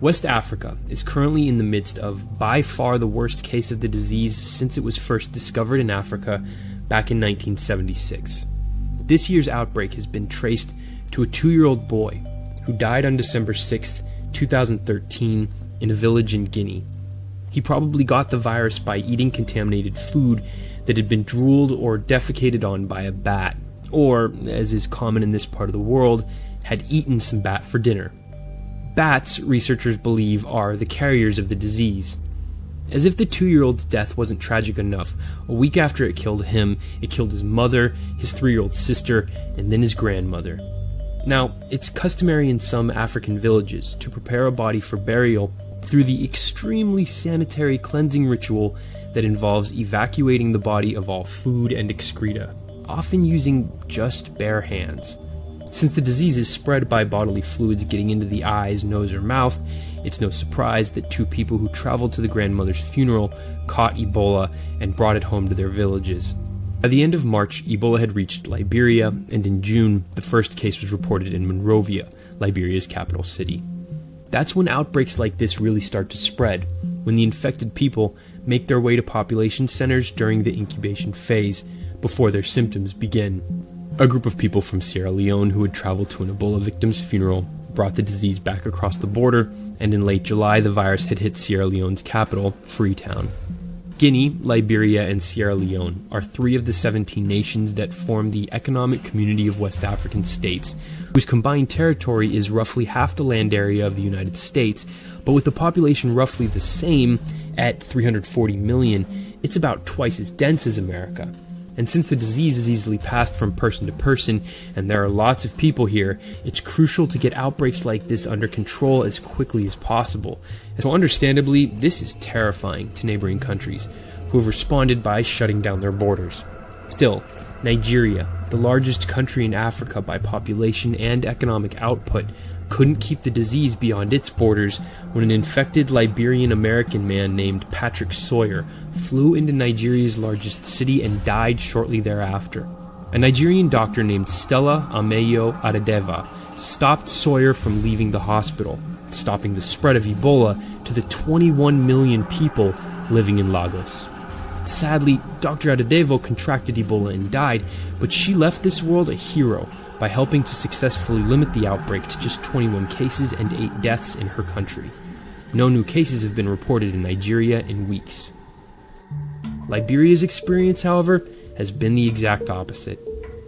West Africa is currently in the midst of by far the worst case of the disease since it was first discovered in Africa back in 1976. This year's outbreak has been traced to a 2-year-old boy who died on December 6, 2013 in a village in Guinea. He probably got the virus by eating contaminated food that had been drooled or defecated on by a bat, or, as is common in this part of the world, had eaten some bat for dinner. Bats, researchers believe, are the carriers of the disease. As if the 2-year-old's death wasn't tragic enough, a week after it killed him, it killed his mother, his 3-year-old sister, and then his grandmother. Now, it's customary in some African villages to prepare a body for burial through the extremely sanitary cleansing ritual that involves evacuating the body of all food and excreta, often using just bare hands. Since the disease is spread by bodily fluids getting into the eyes, nose, or mouth, it's no surprise that 2 people who traveled to the grandmother's funeral caught Ebola and brought it home to their villages. By the end of March, Ebola had reached Liberia, and in June, the first case was reported in Monrovia, Liberia's capital city. That's when outbreaks like this really start to spread, when the infected people make their way to population centers during the incubation phase, before their symptoms begin. A group of people from Sierra Leone who had traveled to an Ebola victim's funeral brought the disease back across the border, and in late July the virus had hit Sierra Leone's capital, Freetown. Guinea, Liberia, and Sierra Leone are 3 of the 17 nations that form the Economic Community of West African States, whose combined territory is roughly half the land area of the United States, but with the population roughly the same at 340 million, it's about twice as dense as America. And since the disease is easily passed from person to person, and there are lots of people here, it's crucial to get outbreaks like this under control as quickly as possible. And so understandably, this is terrifying to neighboring countries, who have responded by shutting down their borders. Still, Nigeria, the largest country in Africa by population and economic output, couldn't keep the disease beyond its borders when an infected Liberian-American man named Patrick Sawyer flew into Nigeria's largest city and died shortly thereafter. A Nigerian doctor named Stella Ameyo Adedeva stopped Sawyer from leaving the hospital, stopping the spread of Ebola to the 21 million people living in Lagos. Sadly, Dr. Adedevo contracted Ebola and died, but she left this world a hero by helping to successfully limit the outbreak to just 21 cases and 8 deaths in her country. No new cases have been reported in Nigeria in weeks. Liberia's experience, however, has been the exact opposite.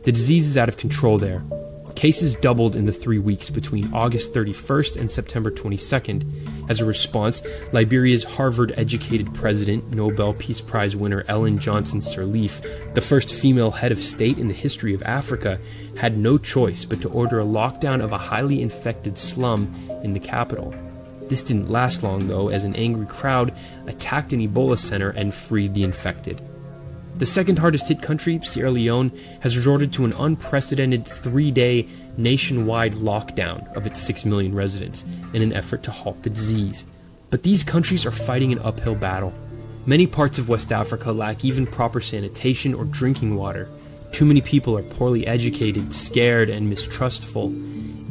The disease is out of control there. Cases doubled in the 3 weeks between August 31st and September 22nd. As a response, Liberia's Harvard-educated president, Nobel Peace Prize winner Ellen Johnson Sirleaf, the first female head of state in the history of Africa, had no choice but to order a lockdown of a highly infected slum in the capital. This didn't last long, though, as an angry crowd attacked an Ebola center and freed the infected. The second hardest hit country, Sierra Leone, has resorted to an unprecedented 3-day nationwide lockdown of its 6 million residents in an effort to halt the disease. But these countries are fighting an uphill battle. Many parts of West Africa lack even proper sanitation or drinking water. Too many people are poorly educated, scared, and mistrustful.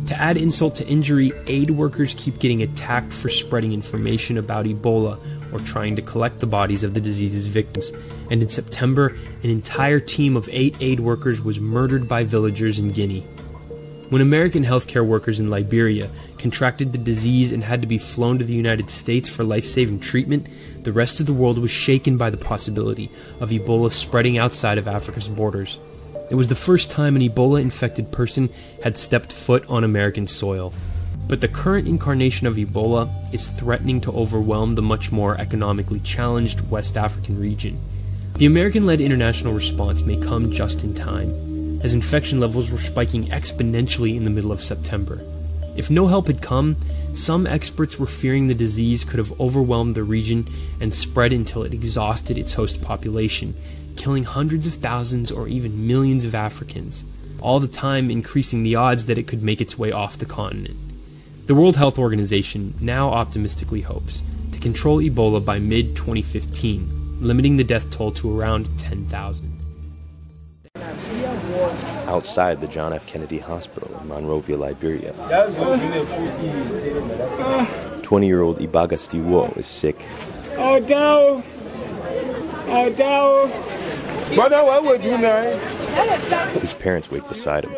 To add insult to injury, aid workers keep getting attacked for spreading information about Ebola or trying to collect the bodies of the disease's victims. And in September, an entire team of 8 aid workers was murdered by villagers in Guinea. When American healthcare workers in Liberia contracted the disease and had to be flown to the United States for life-saving treatment, the rest of the world was shaken by the possibility of Ebola spreading outside of Africa's borders. It was the first time an Ebola-infected person had stepped foot on American soil. But the current incarnation of Ebola is threatening to overwhelm the much more economically challenged West African region. The American-led international response may come just in time, as infection levels were spiking exponentially in the middle of September. If no help had come, some experts were fearing the disease could have overwhelmed the region and spread until it exhausted its host population, killing hundreds of thousands or even millions of Africans, all the time increasing the odds that it could make its way off the continent. The World Health Organization now optimistically hopes to control Ebola by mid-2015, limiting the death toll to around 10,000. Outside the John F. Kennedy Hospital in Monrovia, Liberia, 20-year-old Ibaga Stiwo is sick. His parents wait beside him.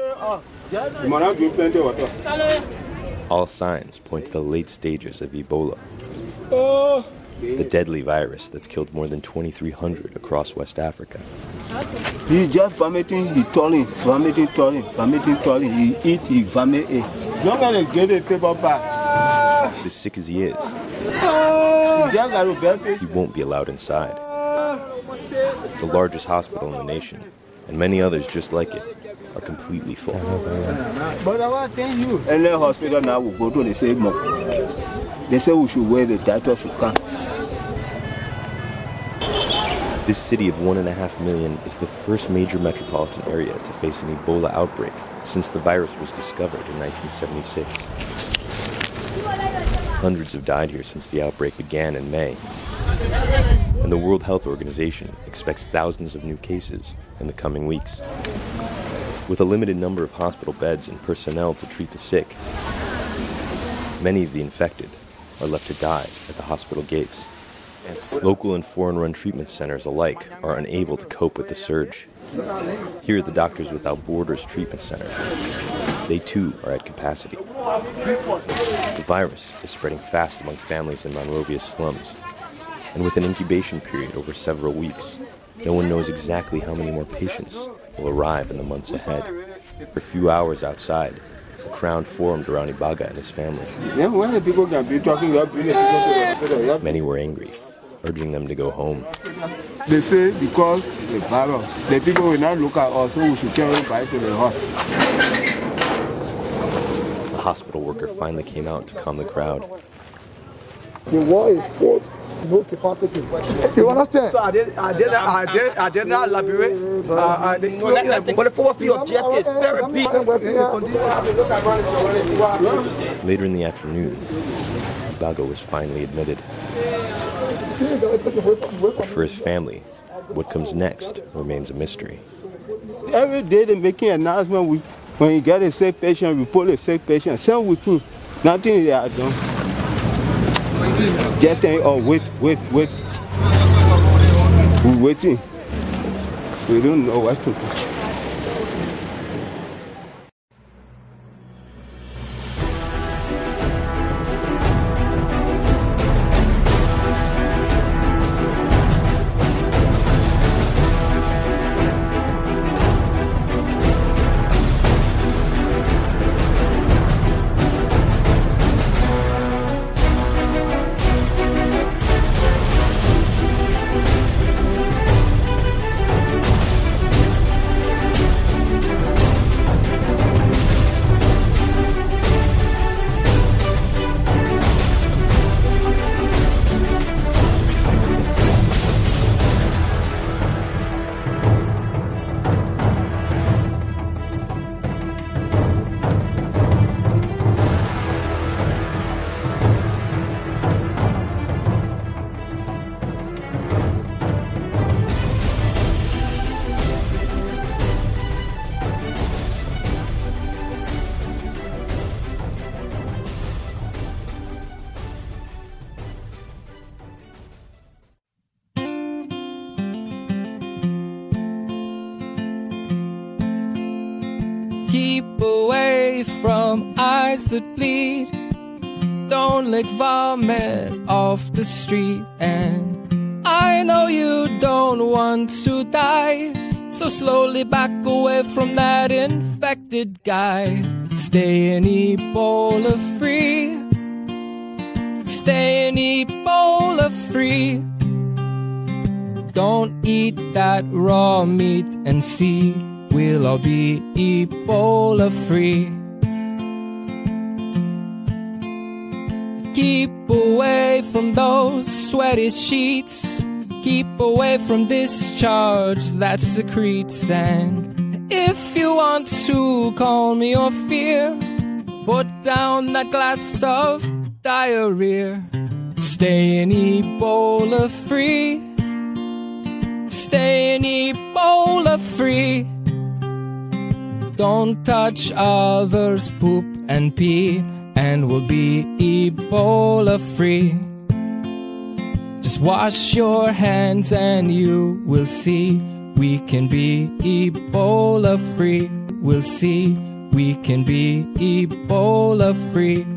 All signs point to the late stages of Ebola, the deadly virus that's killed more than 2,300 across West Africa. He just vomiting, he toiling, vomiting, toiling, he eat, he vomit. Not gonna get a paper back. As sick as he is, he won't be allowed inside. The largest hospital in the nation, and many others just like it, are completely full. But I want to tell you, any hospital now will go to the same month. They say we should wait, the doctor should come. This city of 1.5 million is the first major metropolitan area to face an Ebola outbreak since the virus was discovered in 1976. Hundreds have died here since the outbreak began in May. And the World Health Organization expects thousands of new cases in the coming weeks. With a limited number of hospital beds and personnel to treat the sick, many of the infected are left to die at the hospital gates. Local and foreign-run treatment centers alike are unable to cope with the surge. Here at the Doctors Without Borders Treatment Center, they too are at capacity. The virus is spreading fast among families in Monrovia's slums, and with an incubation period over several weeks, no one knows exactly how many more patients will arrive in the months ahead. For a few hours outside, a crowd formed around Ibaga and his family. Many were angry, urging them to go home. They say because the virus, the people will not look at us, so we should carry it back to the hospital. The hospital worker finally came out to calm the crowd. The war is full. No capacity. You understand? So I did not elaborate. But the forward field of Jeff is very big. Later in the afternoon, Ibaga was finally admitted. For his family, what comes next remains a mystery. Every day they're making an announcement. When you get a sick patient, we put a sick patient. Same with me. Nothing they are done. Getting wait. We're waiting. We don't know what to do. Keep away from eyes that bleed. Don't lick vomit off the street. And I know you don't want to die, so slowly back away from that infected guy. Stay Ebola free. Stay Ebola free. Don't eat that raw meat and see we'll all be Ebola free. Keep away from those sweaty sheets. Keep away from discharge that secretes. And if you want to calm your fear, put down that glass of diarrhea. Stay Ebola free. Stay Ebola free. Don't touch others' poop and pee. and we'll be Ebola free. Just wash your hands and you will see we can be Ebola free. We'll see we can be Ebola free.